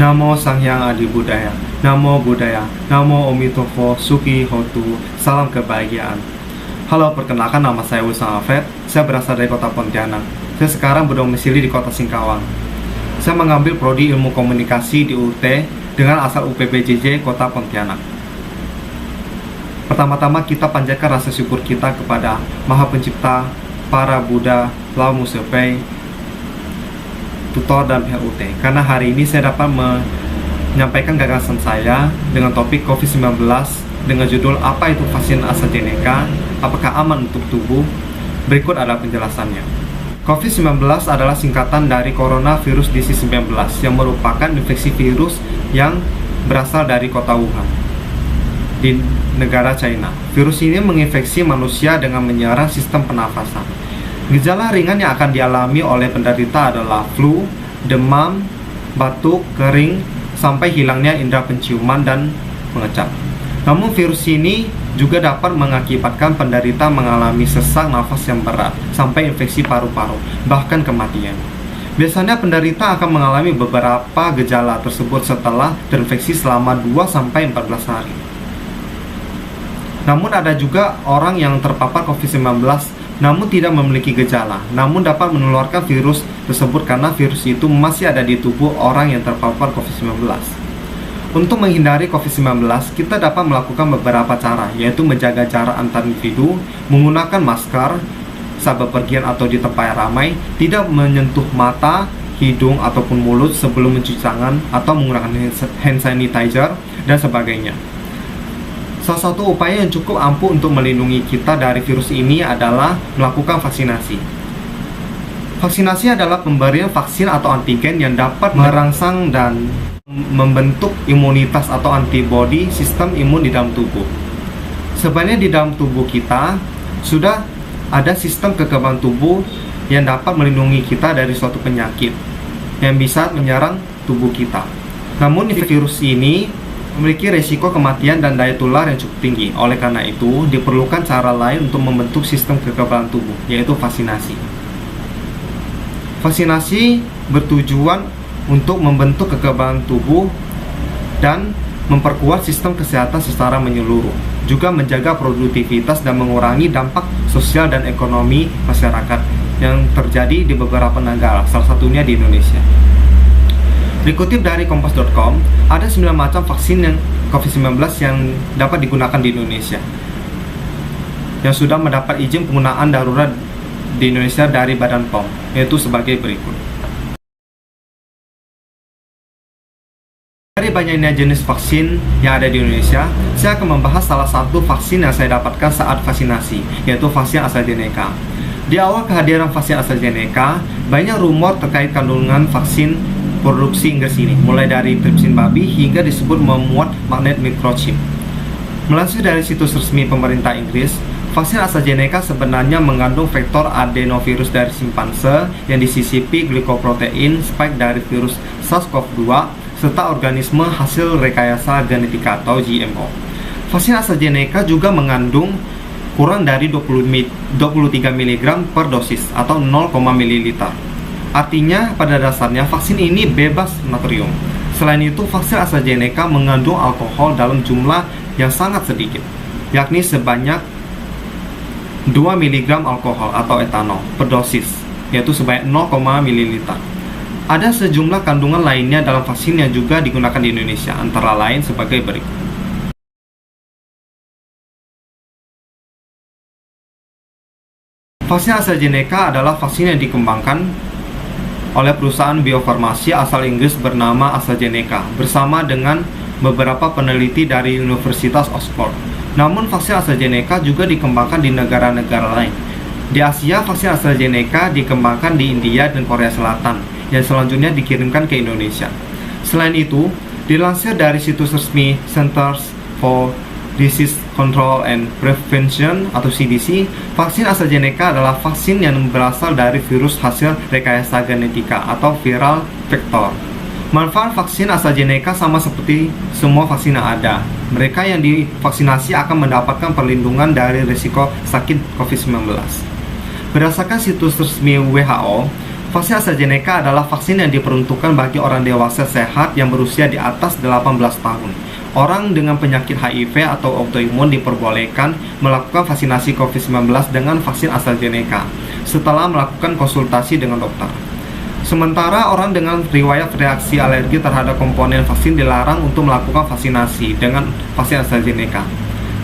Namo Sanghyang Adi Budaya, Namo Budaya, Namo Omitofo, Suki Hotu, salam kebahagiaan. Halo, perkenalkan nama saya Wisam Afed. Saya berasal dari kota Pontianak. Saya sekarang berdomisili di kota Singkawang. Saya mengambil prodi ilmu komunikasi di UT dengan asal UPBJJ kota Pontianak. Pertama-tama kita panjatkan rasa syukur kita kepada Maha Pencipta, para Buddha, Lao Musepai, tutor dan pihak UT, karena hari ini saya dapat menyampaikan gagasan saya dengan topik COVID-19 dengan judul apa itu vaksin AstraZeneca, apakah aman untuk tubuh. Berikut adalah penjelasannya. COVID-19 adalah singkatan dari Coronavirus Disease 19 yang merupakan infeksi virus yang berasal dari kota Wuhan di negara China. Virus ini menginfeksi manusia dengan menyerang sistem pernafasan. Gejala ringan yang akan dialami oleh penderita adalah flu, demam, batuk, kering, sampai hilangnya indera penciuman dan mengecap. Namun virus ini juga dapat mengakibatkan penderita mengalami sesak nafas yang berat, sampai infeksi paru-paru, bahkan kematian. Biasanya penderita akan mengalami beberapa gejala tersebut setelah terinfeksi selama 2-14 hari. Namun ada juga orang yang terpapar COVID-19 namun tidak memiliki gejala, namun dapat menularkan virus tersebut karena virus itu masih ada di tubuh orang yang terpapar COVID-19. Untuk menghindari COVID-19, kita dapat melakukan beberapa cara, yaitu menjaga jarak antar individu, menggunakan masker saat bepergian atau di tempat yang ramai, tidak menyentuh mata, hidung, ataupun mulut sebelum mencuci tangan, atau menggunakan hand sanitizer, dan sebagainya. Salah satu upaya yang cukup ampuh untuk melindungi kita dari virus ini adalah melakukan vaksinasi. Vaksinasi adalah pemberian vaksin atau antigen yang dapat merangsang dan membentuk imunitas atau antibodi sistem imun di dalam tubuh. Sebenarnya di dalam tubuh kita sudah ada sistem kekebalan tubuh yang dapat melindungi kita dari suatu penyakit yang bisa menyerang tubuh kita. Namun virus ini memiliki resiko kematian dan daya tular yang cukup tinggi. Oleh karena itu, diperlukan cara lain untuk membentuk sistem kekebalan tubuh, yaitu vaksinasi. Vaksinasi bertujuan untuk membentuk kekebalan tubuh dan memperkuat sistem kesehatan secara menyeluruh, juga menjaga produktivitas dan mengurangi dampak sosial dan ekonomi masyarakat yang terjadi di beberapa negara, salah satunya di Indonesia. Dikutip dari Kompas.com, ada 9 macam vaksin yang COVID-19 yang dapat digunakan di Indonesia yang sudah mendapat izin penggunaan darurat di Indonesia dari Badan POM, yaitu sebagai berikut. Dari banyaknya jenis vaksin yang ada di Indonesia, saya akan membahas salah satu vaksin yang saya dapatkan saat vaksinasi, yaitu vaksin AstraZeneca. Di awal kehadiran vaksin AstraZeneca, banyak rumor terkait kandungan vaksin produksi Inggris ini, mulai dari tripsin babi hingga disebut memuat magnet microchip. Melansir dari situs resmi pemerintah Inggris, vaksin AstraZeneca sebenarnya mengandung vektor adenovirus dari simpanse yang disisipi glikoprotein spike dari virus SARS-CoV-2 serta organisme hasil rekayasa genetika atau GMO. Vaksin AstraZeneca juga mengandung kurang dari 23 mg per dosis atau 0, ml. Artinya, pada dasarnya vaksin ini bebas natrium. Selain itu, vaksin AstraZeneca mengandung alkohol dalam jumlah yang sangat sedikit, yakni sebanyak 2 mg alkohol atau etanol per dosis, yaitu sebanyak 0, ml. Ada sejumlah kandungan lainnya dalam vaksin yang juga digunakan di Indonesia, antara lain sebagai berikut. Vaksin AstraZeneca adalah vaksin yang dikembangkan oleh perusahaan biofarmasi asal Inggris bernama AstraZeneca bersama dengan beberapa peneliti dari Universitas Oxford. Namun vaksin AstraZeneca juga dikembangkan di negara-negara lain. Di Asia, vaksin AstraZeneca dikembangkan di India dan Korea Selatan yang selanjutnya dikirimkan ke Indonesia. Selain itu, dilansir dari situs resmi Centers for Disease Control and Prevention atau CDC, vaksin AstraZeneca adalah vaksin yang berasal dari virus hasil rekayasa genetika atau viral vektor. Manfaat vaksin AstraZeneca sama seperti semua vaksin yang ada. Mereka yang divaksinasi akan mendapatkan perlindungan dari risiko sakit COVID-19. Berdasarkan situs resmi WHO, Vaksin AstraZeneca adalah vaksin yang diperuntukkan bagi orang dewasa sehat yang berusia di atas 18 tahun. Orang dengan penyakit HIV atau autoimun diperbolehkan melakukan vaksinasi COVID-19 dengan vaksin AstraZeneca setelah melakukan konsultasi dengan dokter. Sementara orang dengan riwayat reaksi alergi terhadap komponen vaksin dilarang untuk melakukan vaksinasi dengan vaksin AstraZeneca.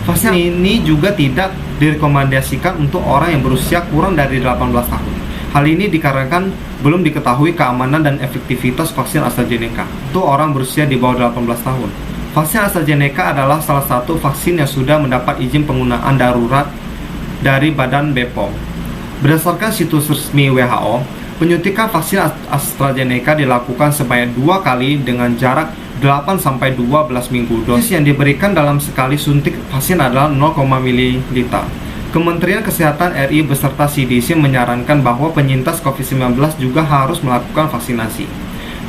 Vaksin ini juga tidak direkomendasikan untuk orang yang berusia kurang dari 18 tahun. Hal ini dikarenakan belum diketahui keamanan dan efektivitas vaksin AstraZeneca untuk orang berusia di bawah 18 tahun. Vaksin AstraZeneca adalah salah satu vaksin yang sudah mendapat izin penggunaan darurat dari Badan BPOM. Berdasarkan situs resmi WHO, penyuntikan vaksin AstraZeneca dilakukan sebanyak 2 kali dengan jarak 8-12 minggu. Dosis yang diberikan dalam sekali suntik vaksin adalah 0, ml. Kementerian Kesehatan RI beserta CDC menyarankan bahwa penyintas COVID-19 juga harus melakukan vaksinasi.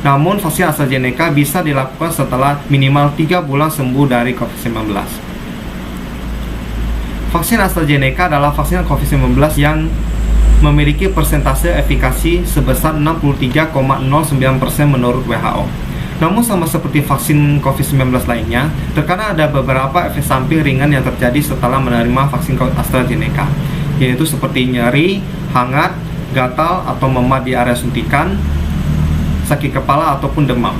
Namun, vaksin AstraZeneca bisa dilakukan setelah minimal 3 bulan sembuh dari COVID-19. Vaksin AstraZeneca adalah vaksin COVID-19 yang memiliki persentase efikasi sebesar 63,09% menurut WHO. Namun sama seperti vaksin COVID-19 lainnya, terkadang ada beberapa efek samping ringan yang terjadi setelah menerima vaksin AstraZeneca, yaitu seperti nyeri, hangat, gatal atau memar di area suntikan, sakit kepala ataupun demam.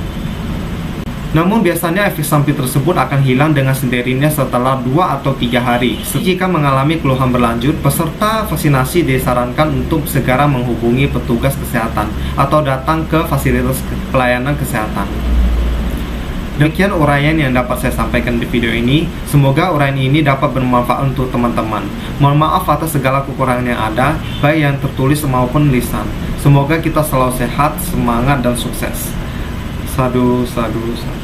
Namun biasanya efek samping tersebut akan hilang dengan sendirinya setelah 2 atau 3 hari. Jika mengalami keluhan berlanjut, peserta vaksinasi disarankan untuk segera menghubungi petugas kesehatan atau datang ke fasilitas pelayanan kesehatan. Demikian uraian yang dapat saya sampaikan di video ini. Semoga uraian ini dapat bermanfaat untuk teman-teman. Mohon maaf atas segala kekurangan yang ada, baik yang tertulis maupun lisan. Semoga kita selalu sehat, semangat, dan sukses. Sadu, sadu, sadu.